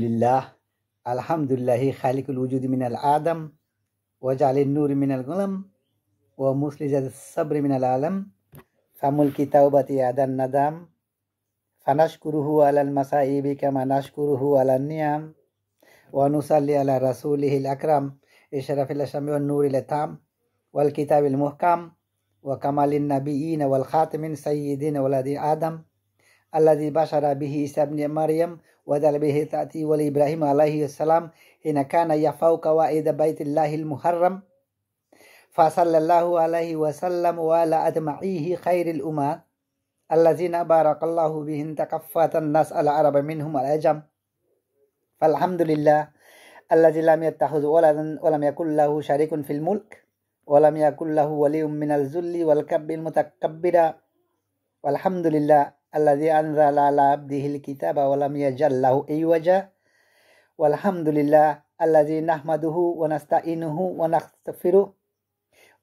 আলহামদুলিল্লাহ আলহামদুলিল্লাহি খালিকুল উজুদি মিনাল আদম ওয়া জালিন নূরি মিনাল গুলাম ওয়া মুসলিজাত সাবরি মিনাল আলম ফামুল কিতাবাতি আদান নাদাম ফানাশকুরুহু আলাল মাসাইবি কামা নাশকুরুহু আলান নিয়াম ওয়া নুসাল্লি আলা রাসূলিহিল আকরাম ইশরাফিল আশামি ওয়ান নূরিল তাম ওয়াল কিতাবিল মুহকাম ওয়া কামালিন নাবিয়িন ওয়াল খাতামিন সাইয়্যিদিন ওয়ালাদি আদম আল্লাযী বাশারা বিহি ঈসা ইবনে মারইয়াম ওয়া যালা বিহি তাতি ওয়াল ইব্রাহিম আলাইহিস সালাম হিনা কানা ইয়াফাউ কাওয়াইদ বাইতিল্লাহিল মুহাররাম ফাসাল্লাল্লাহু আলাইহি ওয়া সাল্লাম ওয়া আলা আজমাইহি খাইরিল উম্মাহ আল্লাযীনা বারাকাল্লাহু বিহিম তাকাফফাতান নাস আল আরাব মিনহুম আল আজাম আলহামদুলিল্লাহ আল্লাযী লাম ইয়াত্তাখিয ওয়ালাদান ওয়া লাম ইয়াকুল লাহু শারিকুন ফিল মুলক ওয়া লাম ইয়াকুল লাহু ওয়ালিয়্যুম মিনাল যুল্লি ওয়াল কাব্বিল মুতাকাব্বিরা আলহামদুলিল্লাহ আল্লাযী আনজালা আলা আবদিহিল কিতাবা ওয়া লাম ইয়াজআল লাহু ইওয়াজা আলহামদুলিল্লাহ আল্লাযী নাহমাদুহু ওয়া নাস্তাঈনুহু ওয়া নাস্তাগফিরুহু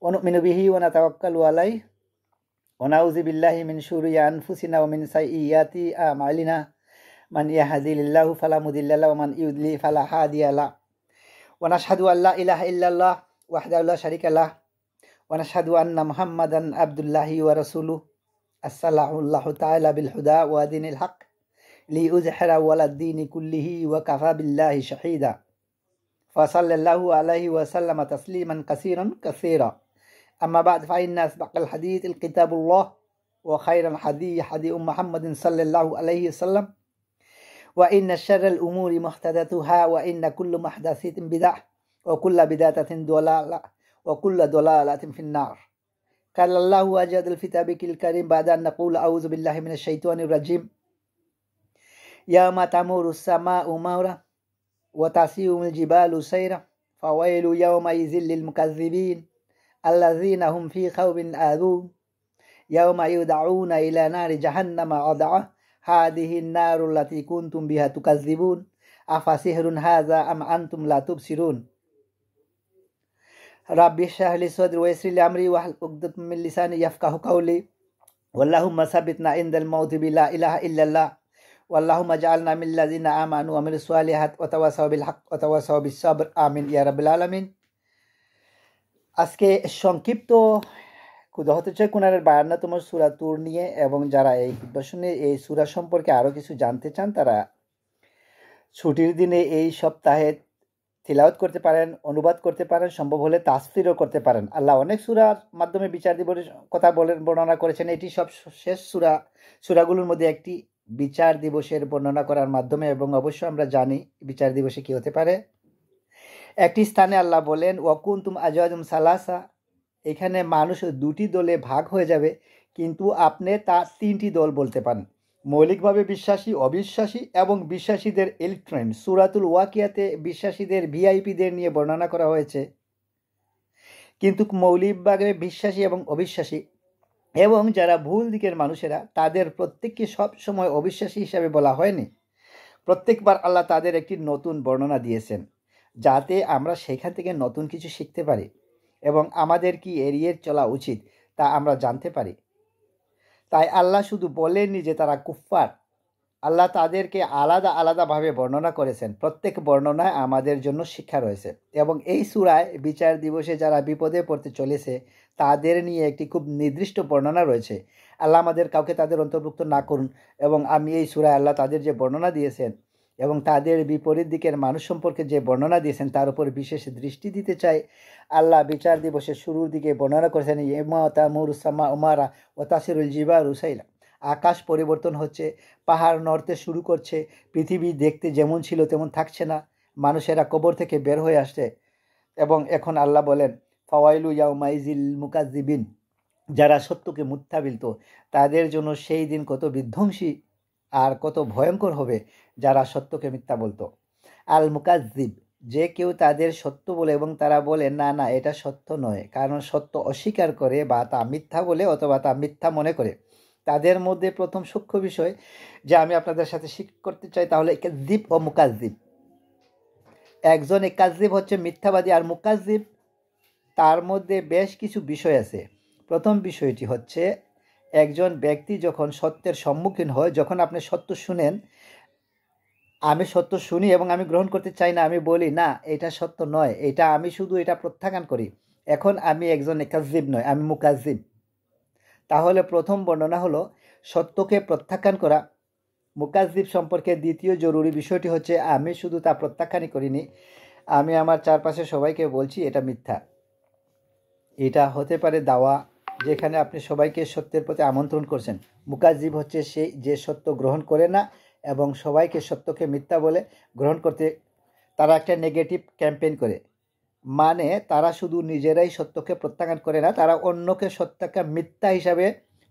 ওয়া নু'মিনু বিহি ওয়া নাতাওয়াক্কালু আলাইহি ওয়া নাউযু বিল্লাহি মিন শুরুরি আনফুসিনা ওয়া মিন সাইয়্যাতি আ'মালিনা মান ইয়াহদিহিল্লাহু ফালা মুদিল্লা লাহু ওয়া মান ইউদ্লিল ফালা হাদিয়া লাহু ওয়া নাশহাদু আল লা ইলাহা ইল্লাল্লাহ ওয়াহদাহু লা শারীকা লাহু ওয়া নাশহাদু আন্না মুহাম্মাদান আবদুল্লাহি ওয়া রাসূলুহু আসসালাহু তাআলা বিল হুদা ওয়া দীনিল হক লিইউযহিরাহু আলাদ দীনি কুল্লিহি ওয়া কাফা বিল্লাহি শাহীদা ফাসাল্লাল্লাহু আলাইহি ওয়া সাল্লামা তাসলিমান কাসীরা আম্মা বা'দ ফাইন্না আসবাকাল হাদীথিল কিতাবুল্লাহ ওয়া খায়রাল হাদী মুহাম্মাদিন সাল্লাল্লাহু আলাইহি ওয়াসাল্লাম ওয়া ইন্না শাররাল উমুরি মুহদাসাতুহা ওয়া ইন্না কুল্লা মুহদাসাতিন বিদআহ ওয়া কুল্লা বিদআতাতিন দালালাহ ওয়া কুল্লা দালালাতিন ফিন-নার قال الله أجاد الكتاب الكريم بعد أن نقول أعوذ بالله من الشيطان الرجيم يوم تمور السماء مورا وتسير الجبال سيرا فويل يومئذ للمكذبين الذين هم في خوف آذون يوم يدعون إلى نار جهنم عدعا هذه النار التي كنتم بها تكذبون أفسحر هذا أم أنتم لا تبصرون রাব্বি ইশরাহ লি সাদরি ওয়া ইয়াসসির লি আমরি ওয়াহলুল উকদাতাম মিন লিসানি ইয়াফকাহু কাওলি ওয়াল্লাহুম্মা সাব্বিতনা ইনদাল মাউতি বিলা ইলাহা ইল্লাল্লাহ ওয়াল্লাহুম্মা জাআলনা মিনাল লাযিনা আমানু ওয়া আমিলুস সালিহাত ওয়া তাওয়াসাউ বিল হক ওয়া তাওয়াসাউ বিস সাবর আমিন ইয়া রাব্বিল আলামিন। আজকে সংক্ষিপ্ত খুদা হতে চাই কোরআনের 52তম সূরা তুর নিয়ে, এবং যারা এই দর্শনে এই সূরা সম্পর্কে আরো কিছু জানতে চান তারা ছুটির দিনে এই সপ্তাহে তিলাওয়াত করতে পারেন, অনুবাদ করতে পারেন, সম্ভব হলে তাফসীরও করতে পারেন। আল্লাহ অনেক সূরার মাধ্যমে বিচার দিবসের কথা বর্ণনা করেছেন। এটি সব শেষ সূরাগুলোর মধ্যে একটি বিচার দিবসের বর্ণনা করার মাধ্যমে, এবং অবশ্য আমরা জানি বিচার দিবসে কি হতে পারে। একটি স্থানে আল্লাহ বলেন ওয়াকুনতুম আজওয়াজুম সালাসা, এখানে মানুষ দুটি দলে ভাগ হয়ে যাবে, কিন্তু আপনি তা তিনটি দল বলতে পারেন, মৌলিকভাবে বিশ্বাসী, অবিশ্বাসী এবং বিশ্বাসীদের এলিট্রেন। সূরাতুল ওয়াকিয়াতে বিশ্বাসীদের ভিআইপিদের নিয়ে বর্ণনা করা হয়েছে, কিন্তু মৌলিকভাবে বিশ্বাসী এবং অবিশ্বাসী এবং যারা ভুল দিকের মানুষেরা তাদের প্রত্যেককে সব সময় অবিশ্বাসী হিসাবে বলা হয়নি। প্রত্যেকবার আল্লাহ তাদের একটি নতুন বর্ণনা দিয়েছেন, যাতে আমরা সেখান থেকে নতুন কিছু শিখতে পারি এবং আমাদের কি এড়িয়ে চলা উচিত তা আমরা জানতে পারি। তাই আল্লাহ শুধু বলেননি যে তারা কুফফার, আল্লাহ তাদেরকে আলাদা আলাদাভাবে বর্ণনা করেছেন। প্রত্যেক বর্ণনায় আমাদের জন্য শিক্ষা রয়েছে, এবং এই সূরায় বিচার দিবসে যারা বিপদে পড়তে চলেছে তাদের নিয়ে একটি খুব নির্দিষ্ট বর্ণনা রয়েছে। আল্লাহ আমাদের কাউকে তাদের অন্তর্ভুক্ত না করুন, এবং আমি এই সূরায় আল্লাহ তাদের যে বর্ণনা দিয়েছেন এবং তাদের বিপরীত দিকের মানুষ সম্পর্কে যে বর্ণনা দিয়েছেন তার উপর বিশেষ দৃষ্টি দিতে চাই। আল্লাহ বিচার দিবসের শুরুর দিকে বর্ণনা করেছেন ইয়াউমা তামুরুস সামাউ মারা ওয়া তাসিরুল জিবালু সাইলা, আকাশ পরিবর্তন হচ্ছে, পাহাড় নড়তে শুরু করছে, পৃথিবী দেখতে যেমন ছিল তেমন থাকছে না, মানুষেরা কবর থেকে বের হয়ে আসছে। এবং এখন আল্লাহ বলেন ফাওয়াইলু ইয়াউমাইজিল মুকাজ্জিবিন, যারা সত্যকে মিথ্যা বলত তাদের জন্য সেই দিন কত বিধ্বংসী আর কত ভয়ঙ্কর হবে যারা সত্যকে মিথ্যা বলতো। আল মুকাজ্জিব, যে কেউ তাদের সত্য বলে এবং তারা বলে না না এটা সত্য নয়, কারণ সত্য অস্বীকার করে বা তা মিথ্যা বলে অথবা তা মিথ্যা মনে করে। তাদের মধ্যে প্রথম সূক্ষ্ম বিষয় যে আমি আপনাদের সাথে শিক্ষা করতে চাই তা হলো কাযিব ও মুকাজ্জিব। একজন কাযিব হচ্ছে মিথ্যাবাদী, আর মুকাজ্জিব তার মধ্যে বেশ কিছু বিষয় আছে। প্রথম বিষয়টি হচ্ছে একজন ব্যক্তি যখন সত্যের সম্মুখীন হয়, যখন আপনি সত্য শুনেন আমি সত্য শুনি এবং আমি গ্রহণ করতে চাই না, আমি বলি না এটা সত্য নয়, এটা আমি শুধু এটা প্রত্যাখ্যান করি, এখন আমি একজন কাযিব নয়, আমি মুকাজ্জিব। তাহলে প্রথম বর্ণনা হলো সত্যকে প্রত্যাখ্যান করা। মুকাজ্জিব সম্পর্কে দ্বিতীয় জরুরি বিষয়টি হচ্ছে আমি শুধু তা প্রত্যাখ্যানই করিনি, আমি আমার চারপাশে সবাইকে বলছি এটা মিথ্যা। এটা হতে পারে দাওয়া, যেখানে আপনি সবাইকে সত্যের প্রতি আমন্ত্রণ করছেন। মুকাজ্জিব হচ্ছে সেই যে সত্য গ্রহণ করে না এবং সবাইকে সত্যকে মিথ্যা বলে গ্রহণ করতে, তারা একটা নেগেটিভ ক্যাম্পেইন করে, মানে তারা শুধু নিজেরাই সত্যকে প্রত্যাখ্যান করে না, তারা অন্যকে সত্যকে মিথ্যা হিসাবে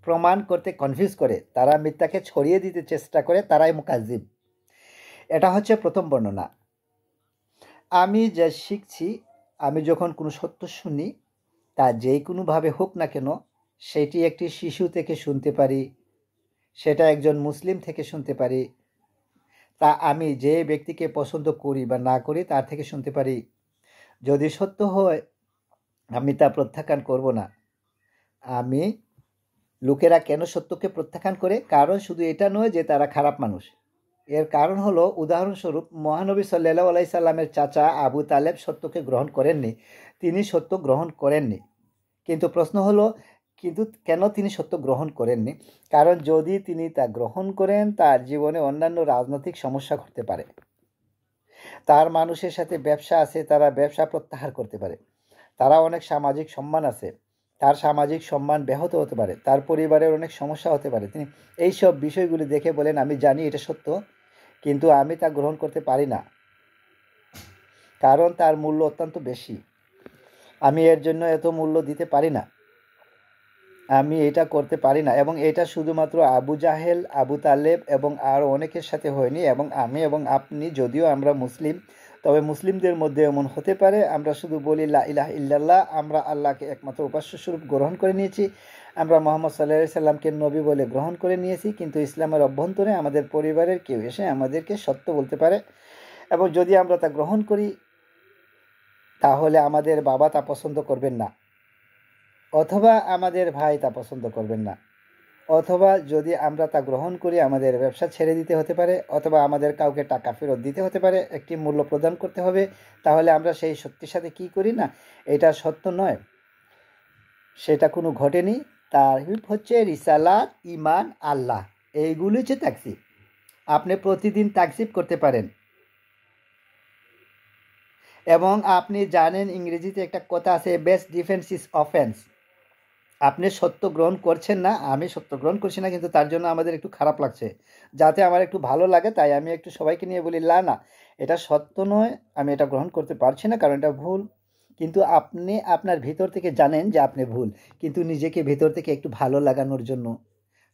প্রমাণ করতে কনফিউজ করে, তারা মিথ্যাকে ছড়িয়ে দিতে চেষ্টা করে, তারাই মুকাজ্জিব। এটা হচ্ছে প্রথম বর্ণনা। আমি যা শিখছি, আমি যখন কোনো সত্য শুনি, তা যেই কোনোভাবে হোক না কেন, সেটি একটি শিশু থেকে শুনতে পারি, সেটা একজন মুসলিম থেকে শুনতে পারি, তা আমি যে ব্যক্তিকে পছন্দ করি বা না করি তার থেকে শুনতে পারি। যদি সত্য হয় আমি তা প্রত্যাখ্যান করব না। আমি লোকেরা কেন সত্যকে প্রত্যাখ্যান করে? কারণ শুধু এটা নয় যে তারা খারাপ মানুষ, এর কারণ হলো, উদাহরণস্বরূপ মহানবী সাল্লাল্লাহু আলাইহি সাল্লামের চাচা আবু তালেব সত্যকে গ্রহণ করেননি, তিনি সত্য গ্রহণ করেননি। কিন্তু প্রশ্ন হলো, কিন্তু কেন তিনি সত্য গ্রহণ করেননি? কারণ যদি তিনি তা গ্রহণ করেন, তার জীবনে অন্যান্য রাজনৈতিক সমস্যা ঘটতে পারে, তার মানুষের সাথে ব্যবসা আছে, তারা ব্যবসা প্রত্যাহার করতে পারে, তারা অনেক সামাজিক সম্মান আছে, তার সামাজিক সম্মান ব্যাহত হতে পারে, তার পরিবারের অনেক সমস্যা হতে পারে। তিনি এই সব বিষয়গুলি দেখে বলেন আমি জানি এটা সত্য, কিন্তু আমি তা গ্রহণ করতে পারি না, কারণ তার মূল্য অত্যন্ত বেশি, আমি এর জন্য এত মূল্য দিতে পারি না, আমি এটা করতে পারি না। এবং এটা শুধুমাত্র আবু জাহেল, আবু তালেব এবং আরও অনেকের সাথে হয়নি, এবং আমি এবং আপনি, যদিও আমরা মুসলিম, তবে মুসলিমদের মধ্যে এমন হতে পারে আমরা শুধু বলি লা ইলাহা ইল্লাল্লাহ, আমরা আল্লাহকে একমাত্র উপাস্য স্বরূপ গ্রহণ করে নিয়েছি, আমরা মোহাম্মদ সাল্লাল্লাহু আলাইহি সাল্লামকে নবী বলে গ্রহণ করে নিয়েছি, কিন্তু ইসলামের অভ্যন্তরে আমাদের পরিবারের কেউ এসে আমাদেরকে সত্য বলতে পারে, এবং যদি আমরা তা গ্রহণ করি তাহলে আমাদের বাবা তা পছন্দ করবেন না, অথবা আমাদের ভাই তা পছন্দ করবেন না, অথবা যদি আমরা তা গ্রহণ করি আমাদের ব্যবসা ছেড়ে দিতে হতে পারে, অথবা আমাদের কাউকে টাকা ফেরত দিতে হতে পারে, একটি মূল্য প্রদান করতে হবে। তাহলে আমরা সেই সত্যের সাথে কি করি না, এটা সত্য নয়, সেটা কোনো ঘটেনি, তার হচ্ছে রিসালাত, ইমান, আল্লাহ, এইগুলি হচ্ছে তাকসিব। আপনি প্রতিদিন তাকসিব করতে পারেন, এবং আপনি জানেন ইংরেজিতে একটা কথা আছে, বেস্ট ডিফেন্স ইজ অফেন্স। আপনি সত্য গ্রহণ করছেন না, আমি সত্য গ্রহণ করছি না, কিন্তু তার জন্য আমাদের একটু খারাপ লাগছে, যাতে আমার একটু ভালো লাগে তাই আমি একটু সবাইকে নিয়ে বলি না, এটা সত্য নয়, আমি এটা গ্রহণ করতে পারছি না, কারণ এটা ভুল। কিন্তু আপনি আপনার ভিতর থেকে জানেন যে আপনি ভুল, কিন্তু নিজেকে ভিতর থেকে একটু ভালো লাগানোর জন্য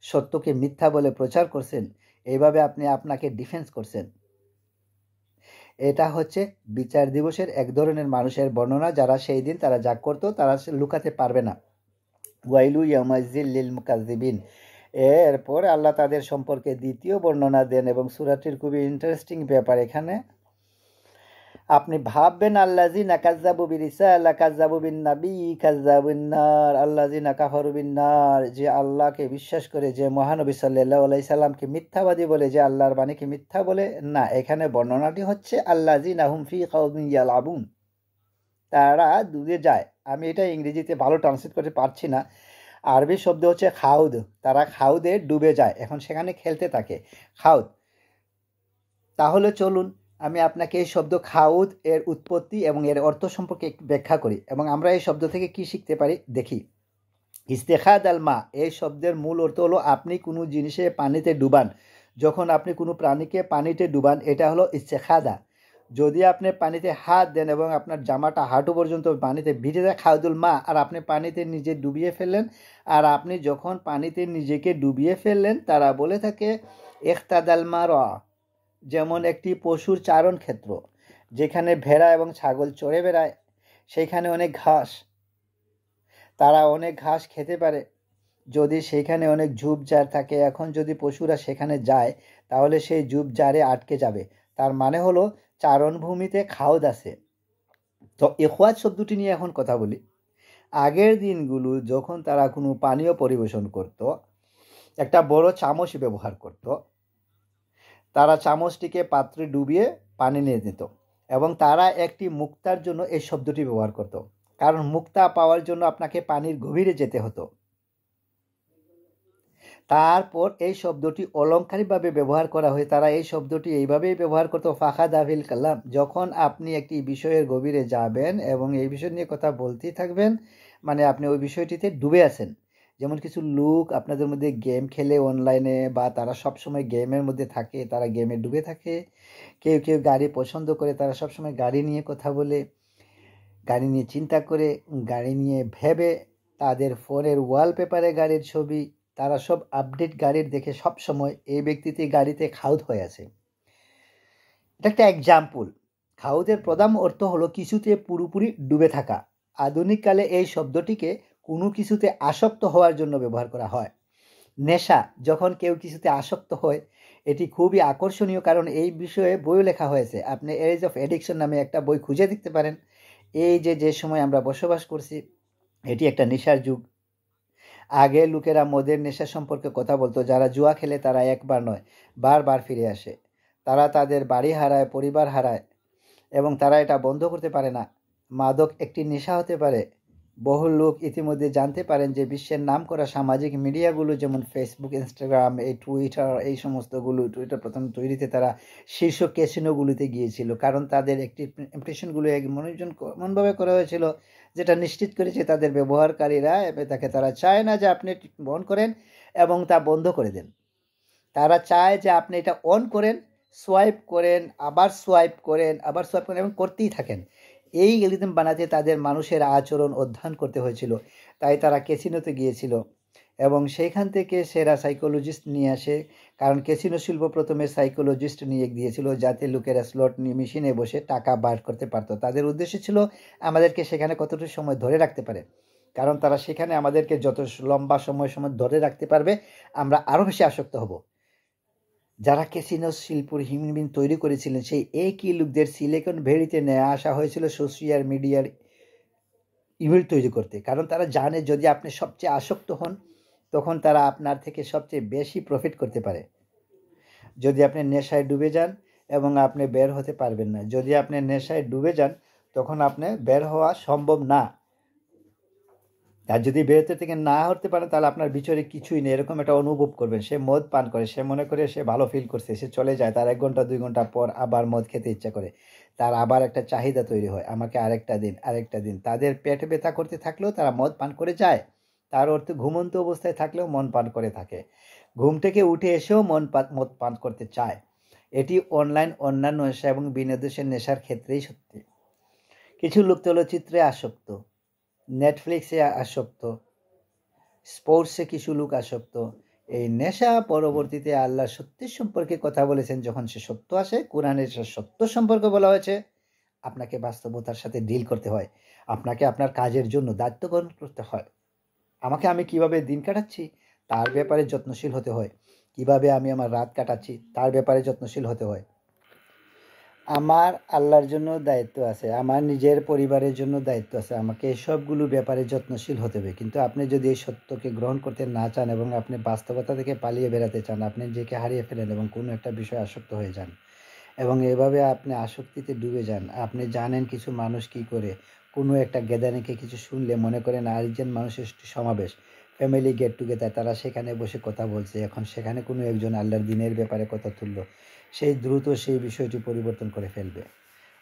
সত্যকে মিথ্যা বলে প্রচার করছেন, এইভাবে আপনি আপনাকে ডিফেন্স করছেন। এটা হচ্ছে বিচার দিবসের এক ধরনের মানুষের বর্ণনা, যারা সেই দিন তারা যা করতো তারা লুকাতে পারবে না। ওয়াইলু ইয়াউমাইজিল লিল মুকাজ্জিবিন। এরপর আল্লাহ তাদের সম্পর্কে দ্বিতীয় বর্ণনা দেন, এবং সূরাটির খুবই ইন্টারেস্টিং ব্যাপার এখানে। আপনি ভাববেন আল্লাযিনা কাযযাবু বিরিসালা কাযযাবু বিন নাবী কাযযাবুন নার, আল্লাযিনা কাফারু বিন নার, যে আল্লাহকে বিশ্বাস করে, যে মহানবী সাল্লাল্লাহু আলাইহি সাল্লামকে মিথ্যাবাদী বলে, যে আল্লাহর বাণীকে মিথ্যা বলে না। এখানে বর্ণনাটি হচ্ছে আল্লাযিনা হুম ফি কাওমিন ইয়ালাবুন, তারা ডুবে যায়। আমি এটা ইংরেজিতে ভালো ট্রান্সলেট করতে পারছি না, আরবি শব্দ হচ্ছে খাউদ, তারা খাউদে ডুবে যায়, এখন সেখানে খেলতে থাকে, খাউদ। তাহলে চলুন আমি আপনাকে এই শব্দ খাউদ এর উৎপত্তি এবং এর অর্থ সম্পর্কে একটু ব্যাখ্যা করি, এবং আমরা এই শব্দ থেকে কি শিখতে পারি দেখি। ইস্তেখাদ আল মা, এই শব্দের মূল অর্থ হলো আপনি কোনো জিনিসে পানিতে ডুবান, যখন আপনি কোনো প্রাণীকে পানিতে ডুবান, এটা হলো ইস্তেখাদা। যদি আপনি পানিতে হাত দেন এবং আপনার জামাটা হাঁটু পর্যন্ত পানিতে ভিজে যায়, খাউদুল মা, আর আপনি পানিতে নিজে ডুবিয়ে ফেললেন, আর আপনি যখন পানিতে নিজেকে ডুবিয়ে ফেললেন, তারা বলে থাকে ইখতাদাল মারা, যেমন একটি পশুর চারণ ক্ষেত্র, যেখানে ভেড়া এবং ছাগল চড়ে বেড়ায়, সেইখানে অনেক ঘাস, তারা অনেক ঘাস খেতে পারে, যদি সেইখানে অনেক ঝোপঝাড় থাকে, এখন যদি পশুরা সেখানে যায় তাহলে সেই ঝোপঝাড়ে আটকে যাবে, তার মানে হলো চারণভূমিতে খাওদ আছে। তো ইখওয়াত শব্দটি নিয়ে এখন কথা বলি। আগের দিনগুলো যখন তারা কোনো পানীয় পরিবেশন করত, একটা বড় চামচ ব্যবহার করত, তারা চামচটিকে পাত্রে ডুবিয়ে পানি নিয়ে নিত এবং তারা একটি মুক্তার জন্য এই শব্দটি ব্যবহার করত, কারণ মুক্তা পাওয়ার জন্য আপনাকে পানির গভীরে যেতে হতো। তারপর এই শব্দটি অলংকারিকভাবে ব্যবহার করা হয়। তারা এই শব্দটি এইভাবেই ব্যবহার করতো, ফাখা দাফিল কালাম, যখন আপনি একটি বিষয়ের গভীরে যাবেন এবং এই বিষয় নিয়ে কথা বলতেই থাকবেন, মানে আপনি ওই বিষয়টিতে ডুবে আছেন। যেমন কিছু লোক আপনাদের মধ্যে গেম খেলে অনলাইনে, বা তারা সবসময় গেমের মধ্যে থাকে, তারা গেমে ডুবে থাকে। কেউ কেউ গাড়ি পছন্দ করে, তারা সবসময় গাড়ি নিয়ে কথা বলে, গাড়ি নিয়ে চিন্তা করে, গাড়ি নিয়ে ভেবে, তাদের ফোনের ওয়ালপেপারে গাড়ির ছবি, তারা সব আপডেট গাড়ির দেখে সব সময় এই ব্যক্তিতে গাড়িতে খাউদ হয়ে আছে। এটা একটা এক্সাম্পল। খাউদের প্রধান অর্থ হলো কিছুতে পুরোপুরি ডুবে থাকা। আধুনিককালে এই শব্দটিকে কোনো কিছুতে আসক্ত হওয়ার জন্য ব্যবহার করা হয়। নেশা, যখন কেউ কিছুতে আসক্ত হয়, এটি খুবই আকর্ষণীয়, কারণ এই বিষয়ে বইও লেখা হয়েছে। আপনি এজ অফ এডিকশন নামে একটা বই খুঁজে দেখতে পারেন। এই যে সময় আমরা বসবাস করছি, এটি একটা নেশার যুগ। আগে লোকেরা মদের নেশা সম্পর্কে কথা বলতো। যারা জুয়া খেলে তারা একবার নয়, বারবার ফিরে আসে। তারা তাদের বাড়ি হারায়, পরিবার হারায়, এবং তারা এটা বন্ধ করতে পারে না। মাদক একটি নেশা হতে পারে। বহু লোক ইতিমধ্যে জানতে পারেন যে বিশ্বের নামকরা সামাজিক মিডিয়াগুলো, যেমন ফেসবুক, ইনস্টাগ্রাম, এই টুইটার, এই সমস্তগুলো, টুইটার প্রথম তৈরিতে তারা শীর্ষ ক্যাসিনোগুলিতে গিয়েছিল, কারণ তাদের একটি ইমপ্রেশনগুলো এমনভাবে করা হয়েছিল যেটা নিশ্চিত করেছে তাদের ব্যবহারকারীরা, তাকে তারা চায় না যে আপনি অন করেন এবং তা বন্ধ করে দেন। তারা চায় যে আপনি এটা অন করেন, সোয়াইপ করেন, আবার সোয়াইপ করেন, আবার সোয়াইপ করেন, এবং করতেই থাকেন। এই অ্যালগরিদম বানাতে তাদের মানুষের আচরণ অধ্যয়ন করতে হয়েছিল। তাই তারা ক্যাসিনোতে গিয়েছিল এবং সেইখান থেকে সেরা সাইকোলজিস্ট নিয়ে আসে, কারণ ক্যাসিনো শিল্প প্রথমে সাইকোলজিস্ট নিয়ে গিয়েছিল যাতে লোকেরা স্লট মেশিনে বসে টাকা বার করতে পারতো। তাদের উদ্দেশ্য ছিল আমাদেরকে সেখানে কতটুকু সময় ধরে রাখতে পারে, কারণ তারা সেখানে আমাদেরকে যত লম্বা সময় ধরে রাখতে পারবে, আমরা আরও বেশি আসক্ত হব। যারা ক্যাসিনো শিল্পর হিমবিন তৈরি করেছিলেন, সেই একই লোকদের সিলিকন ভ্যালিতে নিয়ে আসা হয়েছিল সোশ্যাল মিডিয়ার ইমেল তৈরি করতে, কারণ তারা জানে যদি আপনি সবচেয়ে আসক্ত হন, তখন তারা আপনার থেকে সবচেয়ে বেশি প্রফিট করতে পারে। যদি আপনি নেশায় ডুবে যান এবং আপনি বের হতে পারবেন না, যদি আপনি নেশায় ডুবে যান, তখন আপনি বের হওয়া সম্ভব না। আর যদি বেরোতে থেকে না হতে পারেন, তাহলে আপনার ভিতরে কিছুই নেই, এরকম একটা অনুভব করবেন। সে মদ পান করে, সে মনে করে সে ভালো ফিল করছে, সে চলে যায়, তার 1 ঘন্টা 2 ঘন্টা পর আবার মদ খেতে ইচ্ছা করে, তার আবার একটা চাহিদা তৈরি হয়, আমাকে আরেকটা দিন, আরেকটা দিন। তাদের পেট ব্যথা করতে থাকলেও তারা মদ পান করে যায়। তার অর্থ ঘুমন্ত অবস্থায় থাকলেও মন পান করে থাকে, ঘুম থেকে উঠে এসেও মদ পান করতে চায়। এটি অনলাইন অন্যান্য নেশা এবং বিনোদনের নেশার ক্ষেত্রেই সত্যি। কিছু লোক চলচ্চিত্রে আসক্ত, নেটফ্লিক্সে আসক্ত, স্পোর্টসে কিছু লোক আসক্ত। এই নেশা পরবর্তীতে আল্লাহ সত্যের সম্পর্কে কথা বলেছেন। যখন সে সত্য আসে, কোরআনের সত্য সম্পর্কে বলা হয়েছে, আপনাকে বাস্তবতার সাথে ডিল করতে হয়, আপনাকে আপনার কাজের জন্য দায়িত্ব গ্রহণ করতে হয়। আমি কিভাবে দিন কাটাচ্ছি তার ব্যাপারে যত্নশীল হতে হয়, কিভাবে আমি আমার রাত কাটাচ্ছি তার ব্যাপারে যত্নশীল হতে হয়। আমার আল্লাহর জন্য দায়িত্ব আছে, আমার নিজের পরিবারের জন্য দায়িত্ব আছে, আমাকে এসবগুলো ব্যাপারে যত্নশীল হতে হবে। কিন্তু আপনি যদি এই সত্যকে গ্রহণ করতে না চান এবং আপনি বাস্তবতা থেকে পালিয়ে বেড়াতে চান, আপনি নিজেকে হারিয়ে ফেলেন এবং কোনো একটা বিষয়ে আসক্ত হয়ে যান এবং এভাবে আপনি আসক্তিতে ডুবে যান। আপনি জানেন কিছু মানুষ কি করে, কোনো একটা গ্যাদারিংকে কিছু শুনলে মনে করেন আরেকজন মানুষের সমাবেশ, ফ্যামিলি গেট টুগেদার, তারা সেখানে বসে কথা বলছে, এখন সেখানে কোনো একজন আল্লাহর দিনের ব্যাপারে কথা তুললো, সেই দ্রুত সেই বিষয়টি পরিবর্তন করে ফেলবে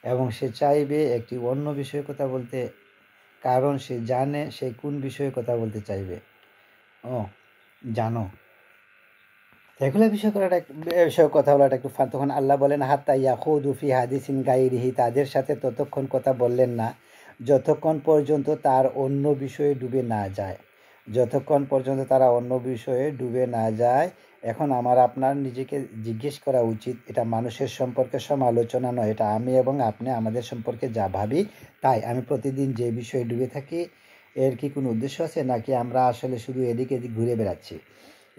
এবং সে চাইবে একটি অন্য বিষয়ে কথা বলতে, কারণ সে জানে সে কোন বিষয়ে কথা বলতে চাইবে। জানো, এগুলো বিষয়ে কথা বলাটা একটু ফান। তখন আল্লাহ বলেন, হাত্তা ইয়াখুদু ফি হাদিসিন গায়রিহি, তাদের সাথে ততক্ষণ কথা বললেন না যতক্ষণ পর্যন্ত তার অন্য বিষয়ে ডুবে না যায়, যতক্ষণ পর্যন্ত তারা অন্য বিষয়ে ডুবে না যায়। এখন আমার আপনার নিজেকে জিজ্ঞেস করা উচিত, এটা মানুষের সম্পর্কে সমালোচনা নয়, এটা আমি এবং আপনি আমাদের সম্পর্কে যা ভাবি তাই। আমি প্রতিদিন যে বিষয়ে ডুবে থাকি, এর কি কোনো উদ্দেশ্য আছে, নাকি আমরা আসলে শুধু এদিক এদিক ঘুরে বেড়াচ্ছি?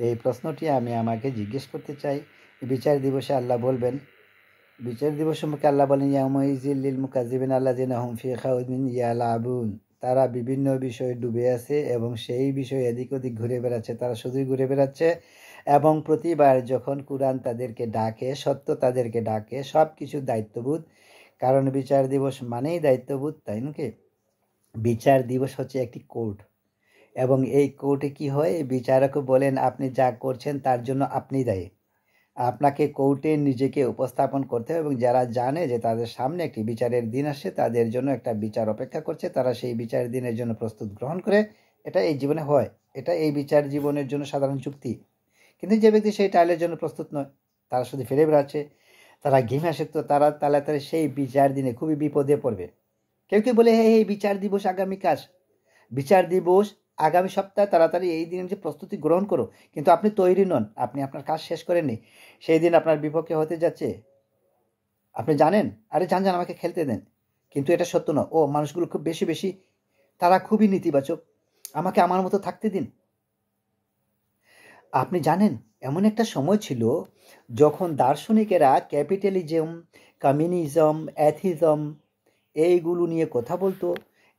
এই প্রশ্নটি আমি আমাকে জিজ্ঞেস করতে চাই। বিচার দিবসে আল্লাহ বলবেন, বিচার দিবস সম্পর্কে আল্লাহ বলেন, ইয়াউমাইযিল লিল মুকাজ্জিবিন আল্লাযিনা হুম ফি খাউদিন ইয়ালাবুন, তারা বিভিন্ন বিষয়ে ডুবে আছে এবং সেই বিষয়ে এদিক ওদিক ঘুরে বেড়াচ্ছে, তারা শুধুই ঘুরে বেড়াচ্ছে এবং প্রতিবার যখন কুরআন তাদেরকে ডাকে, সত্য তাদেরকে ডাকে, সব কিছু দায়িত্ববোধ। কারণ বিচার দিবস মানেই দায়িত্ববোধ, তাই নাকি? বিচার দিবস হচ্ছে একটি কোর্ট, এবং এই কোর্টে কি হয়, বিচারকও বলেন আপনি যা করছেন তার জন্য আপনি দায়ী। আপনাকে কোর্টে নিজেকে উপস্থাপন করতে হবে, এবং যারা জানে যে তাদের সামনে একটি বিচারের দিন আসছে, তাদের জন্য একটা বিচার অপেক্ষা করছে, তারা সেই বিচারের দিনের জন্য প্রস্তুত গ্রহণ করে। এটা এই জীবনে হয়, এটা এই বিচার জীবনের জন্য সাধারণ চুক্তি। কিন্তু যে ব্যক্তি সেই টাইলের জন্য প্রস্তুত নয়, তারা শুধু ফিরে বেড়াচ্ছে, তারা ঘেমাসক্ত, তারা তাড়াতাড়ি সেই বিচার দিনে খুবই বিপদে পড়বে। কেউ কেউ বলে হ্যাঁ এই বিচার দিবস আগামীকাল, বিচার দিবস আগামী সপ্তাহে, তাড়াতাড়ি এই দিনের যে প্রস্তুতি গ্রহণ করো। কিন্তু আপনি তৈরি নন, আপনি আপনার কাজ শেষ করেননি, সেই দিন আপনার বিপক্ষে হতে যাচ্ছে, আপনি জানেন। আরে জান আমাকে খেলতে দেন। কিন্তু এটা সত্য না। ও মানুষগুলো খুব বেশি বেশি, তারা খুবই নেতিবাচক, আমাকে আমার মতো থাকতে দিন। আপনি জানেন এমন একটা সময় ছিল যখন দার্শনিকেরা ক্যাপিটালিজম, কমিউনিজম, অ্যাথিজম এইগুলো নিয়ে কথা বলতো।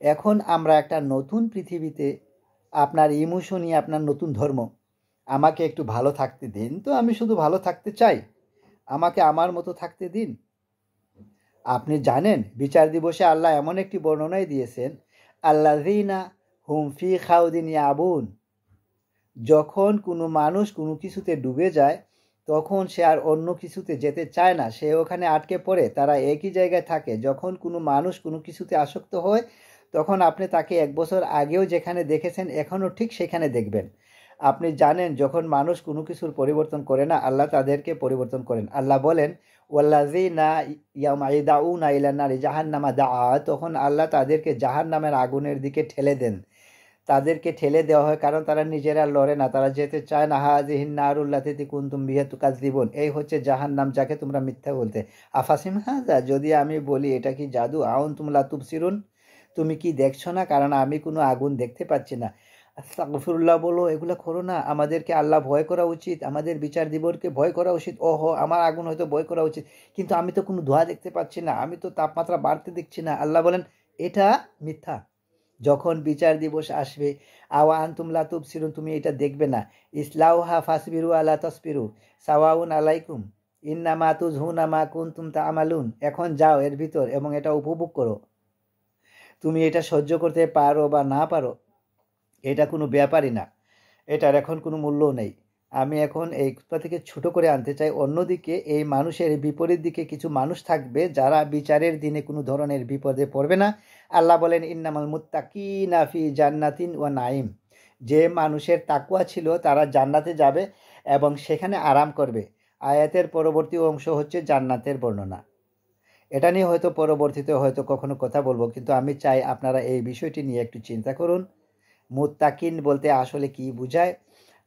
এখন আমরা একটা নতুন পৃথিবীতে, আপনার ইমোশনই আপনার নতুন ধর্ম। আমাকে একটু ভালো থাকতে দিন, তো আমি শুধু ভালো থাকতে চাই, আমাকে আমার মতো থাকতে দিন। আপনি জানেন বিচার দিবসে আল্লাহ এমন একটি বর্ণনাই দিয়েছেন, আল্লাযীনা হুম ফি খাউদিন ইয়াবুন। যখন কোনো মানুষ কোনো কিছুতে ডুবে যায়, তখন সে আর অন্য কিছুতে যেতে চায় না, সে ওখানে আটকে পড়ে, তারা একই জায়গায় থাকে। যখন কোনো মানুষ কোনো কিছুতে আসক্ত হয়, তখন আপনি তাকে 1 বছর আগেও যেখানে দেখেছেন এখনও ঠিক সেখানে দেখবেন। আপনি জানেন যখন মানুষ কোনো কিছুর পরিবর্তন করে না, আল্লাহ তাদেরকে পরিবর্তন করেন। আল্লাহ বলেন ওয়াল্লাযীনা ইয়াউমাইদাউনা ইলা নারি জাহান্নামা দাআ, তখন আল্লাহ তাদেরকে জাহান্নামের আগুনের দিকে ঠেলে দেন। তাদেরকে ঠেলে দেওয়া হয় কারণ তারা নিজেরা লড়ে না, তারা যেতে চায় না। হাযিহিন নারুল্লাতী কুনতুম বিহা তুকাযযিবুন, এই হচ্ছে জাহান্নাম যাকে তোমরা মিথ্যা বলতে। আফাসিম হাযা, যদি আমি বলি এটা কি জাদু, আউনতুম লা তুবসিরুন, তুমি কি দেখছো না? কারণ আমি কোনো আগুন দেখতে পাচ্ছি না। আস্তাগফিরুল্লাহ বলো, এগুলো করো না। আমাদেরকে আল্লাহ ভয় করা উচিত, আমাদের বিচার দিবসকে ভয় করা উচিত। ওহো, আমার আগুন হয়তো ভয় করা উচিত, কিন্তু আমি তো কোনো ধোঁয়া দেখতে পাচ্ছি না, আমি তো তাপমাত্রা বাড়তে দেখছি না। আল্লাহ বলেন এটা মিথ্যা। যখন বিচার দিবস আসবে, আওয়া আনতুম লা তুবসিরুন, তুমি এটা দেখবে না। ইসলাউহা ফাসবিরু আলা তাসবিরু সাওয়াউন আলাইকুম ইন্নামা তুজহুনা মা কুনতুম তা'মালুন। এখন যাও এর ভিতর এবং এটা উপভোগ করো। তুমি এটা সহ্য করতে পারো বা না পারো, এটা কোনো ব্যাপারই না, এটার এখন কোনো মূল্যও নেই। আমি এখন এই কথা থেকে ছোট করে আনতে চাই, অন্যদিকে এই মানুষের বিপরীত দিকে কিছু মানুষ থাকবে যারা বিচারের দিনে কোনো ধরনের বিপদে পড়বে না। আল্লাহ বলেন ইন্নামাল মুত্তাকিনা ফি জান্নাতিন ওয়া নাঈম, যে মানুষের তাকওয়া ছিল তারা জান্নাতে যাবে এবং সেখানে আরাম করবে। আয়াতের পরবর্তী অংশ হচ্ছে জান্নাতের বর্ণনা। এটা নিয়ে হয়তো পরবর্তীতে হয়তো কখনো কথা বলবো, কিন্তু আমি চাই আপনারা এই বিষয়টি নিয়ে একটু চিন্তা করুন। মুত্তাকিন বলতে আসলে কি বোঝায়?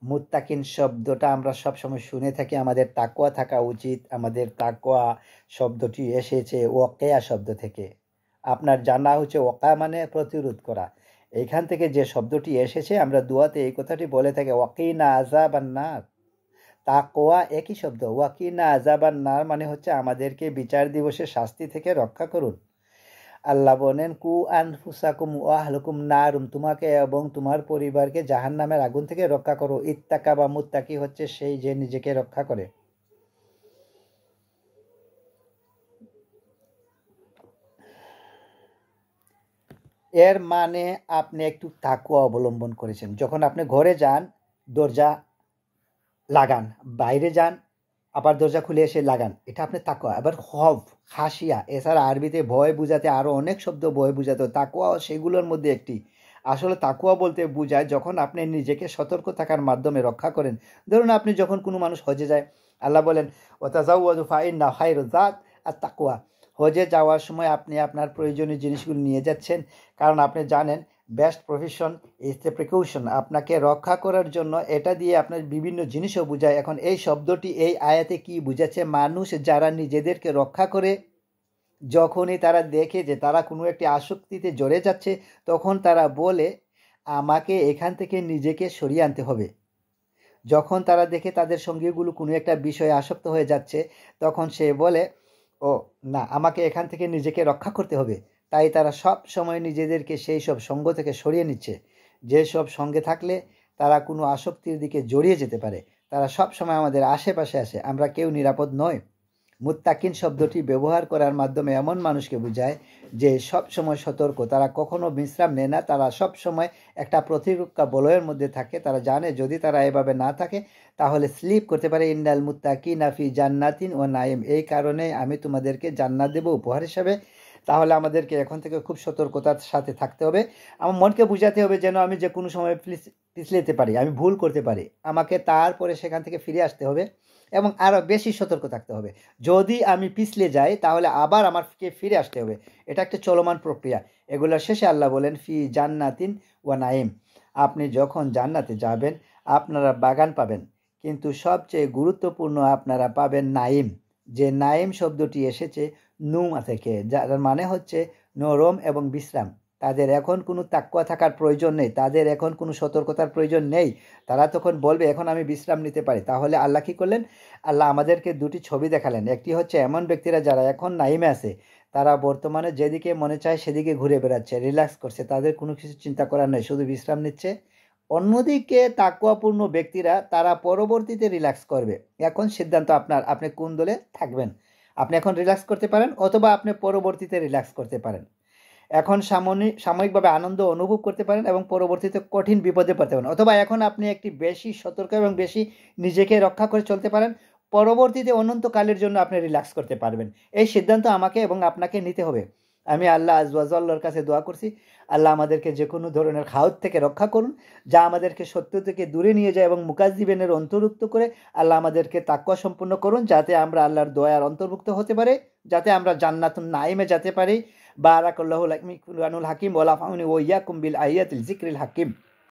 মুত্তাকিন শব্দটা আমরা সবসময় শুনে থাকি আমাদের তাকওয়া থাকা উচিত। আমাদের তাকওয়া শব্দটি এসেছে ওয়াকিয়া শব্দ থেকে। আপনার জানা হচ্ছে ওয়াকা মানে প্রতিরোধ করা। এইখান থেকে যে শব্দটি এসেছে, আমরা দুয়াতে এই কথাটি বলে থাকি ওয়াকিনা আযাবান নার। তাকওয়া একই শব্দ। ওয়াকিনা আযাবান নার মানে হচ্ছে আমাদেরকে বিচার দিবসের শাস্তি থেকে রক্ষা করুন। আল্লাহ বলেন কু আনফুসাকুম ওয়া আহলুকুম নারুম, তোমাকে এবং তোমার পরিবারকে জাহান্নামের আগুন থেকে রক্ষা করো। ইত্তাকা বা মুত্তাকি হচ্ছে সেই যে নিজেকে রক্ষা করে। এর মানে আপনি একটু তাকওয়া অবলম্বন করেছেন। যখন আপনি ঘরে যান দরজা লাগান, বাইরে যান আবার দরজা খুলে এসে লাগান, এটা আপনি তাকওয়া। এবার খৌফ, খাশিয়া, এছাড়া আরবিতে ভয় বুঝাতে আরও অনেক শব্দ ভয় বুঝাতে, তাকওয়া সেগুলোর মধ্যে একটি। আসলে তাকওয়া বলতে বোঝায় যখন আপনি নিজেকে সতর্ক থাকার মাধ্যমে রক্ষা করেন। ধরুন আপনি যখন কোনো মানুষ হজে যায়, আল্লাহ বলেন ওয়াতাজাওয়াজু ফাইন্না খায়রুজ যাদ আত তাকওয়া। হজে যাওয়ার সময় আপনি আপনার প্রয়োজনীয় জিনিসগুলো নিয়ে যাচ্ছেন, কারণ আপনি জানেন best profession is the precaution, আপনাকে রক্ষা করার জন্য এটা দিয়ে আপনার বিভিন্ন জিনিসও বোঝায়। এখন এই শব্দটি এই আয়াতে কি বুঝাচ্ছে? মানুষ যারা নিজেদেরকে রক্ষা করে, যখনই তারা দেখে যে তারা কোনো একটি আসক্তিতে জড়ে যাচ্ছে, তখন তারা বলে আমাকে এখান থেকে নিজেকে সরিয়ে আনতে হবে। যখন তারা দেখে তাদের সঙ্গীগুলো কোনো একটা বিষয়ে আসক্ত হয়ে যাচ্ছে, তখন সে বলে ও না, আমাকে এখান থেকে নিজেকে রক্ষা করতে হবে। তাই তারা সব সময় নিজেদেরকে সেই সব সঙ্গ থেকে সরিয়ে নিচ্ছে, যেসব সঙ্গে থাকলে তারা কোনো আসক্তির দিকে জড়িয়ে যেতে পারে। তারা সব সময় আমাদের আশেপাশে আসে, আমরা কেউ নিরাপদ নয়। মুত্তাকিন শব্দটি ব্যবহার করার মাধ্যমে এমন মানুষকে বোঝায় যে সব সময় সতর্ক, তারা কখনো বিশ্রাম নেয় না, তারা সব সময় একটা প্রতিরক্ষা বলয়ের মধ্যে থাকে। তারা জানে যদি তারা এভাবে না থাকে তাহলে স্লিপ করতে পারে। ইন্নাল মুত্তাকিনা ফি জান্নাতিন ওয়া নাইম, এই কারণে আমি তোমাদেরকে জান্নাত দেব উপহার হিসাবে। তাহলে আমাদেরকে এখন থেকে খুব সতর্কতার সাথে থাকতে হবে। আমার মনকে বুঝাতে হবে যেন আমি যে কোনো সময় পিছলেতে পারি, আমি ভুল করতে পারি, আমাকে তারপরে সেখান থেকে ফিরে আসতে হবে এবং আরও বেশি সতর্ক থাকতে হবে। যদি আমি পিছলে যাই তাহলে আবার আমাকে ফিরে আসতে হবে। এটা একটা চলমান প্রক্রিয়া। এগুলোর শেষে আল্লাহ বলেন ফি জান্নাতিন ওয়া নাইম, আপনি যখন জান্নাতে যাবেন আপনারা বাগান পাবেন, কিন্তু সবচেয়ে গুরুত্বপূর্ণ আপনারা পাবেন নাইম। যে নাইম শব্দটি এসেছে নুমা থেকে, যার মানে হচ্ছে নরম এবং বিশ্রাম। তাদের এখন কোনো তাকওয়া থাকার প্রয়োজন নেই, তাদের এখন কোনো সতর্কতার প্রয়োজন নেই। তারা তখন বলবে এখন আমি বিশ্রাম নিতে পারি। তাহলে আল্লাহ কী করলেন? আল্লাহ আমাদেরকে দুটি ছবি দেখালেন। একটি হচ্ছে এমন ব্যক্তিরা যারা এখন নাইমে আছে, তারা বর্তমানে যেদিকে মনে চায় সেদিকে ঘুরে বেড়াচ্ছে, রিল্যাক্স করছে, তাদের কোনো কিছু চিন্তা করার নেই, শুধু বিশ্রাম নিচ্ছে। অন্যদিকে তাকওয়াপূর্ণ ব্যক্তিরা তারা পরবর্তীতে রিল্যাক্স করবে। এখন সিদ্ধান্ত আপনার, আপনি কোন দলে থাকবেন। আপনি এখন রিল্যাক্স করতে পারেন অথবা আপনি পরবর্তীতে রিল্যাক্স করতে পারেন। এখন সাময়িকভাবে আনন্দ অনুভব করতে পারেন এবং পরবর্তীতে কঠিন বিপদে পড়তে পারেন, অথবা এখন আপনি একটি বেশি সতর্ক এবং বেশি নিজেকে রক্ষা করে চলতে পারেন, পরবর্তীতে অনন্তকালের জন্য আপনি রিল্যাক্স করতে পারবেন। এই সিদ্ধান্ত আমাকে এবং আপনাকে নিতে হবে। আমি আল্লাহ আল্লাহর কাছে দোয়া করছি, আল্লাহ আমাদেরকে যে কোনো ধরনের খাওয়াত থেকে রক্ষা করুন, যা আমাদেরকে সত্য থেকে দূরে নিয়ে যায় এবং মুকাজ্জিবিনের অন্তর্ভুক্ত করে। আল্লাহ আমাদেরকে তাকওয়া সম্পূর্ণ করুন যাতে আমরা আল্লাহর দয়ার অন্তর্ভুক্ত হতে পারি, যাতে আমরা জান্নাতুন নাইমে যেতে পারি। বারাকাল্লাহু লাকুম কুরআনুল হাকিম ওয়া লাফাউনি ওয়া ইয়াকুম বিল আয়াতিল যিকরিল হাকিম।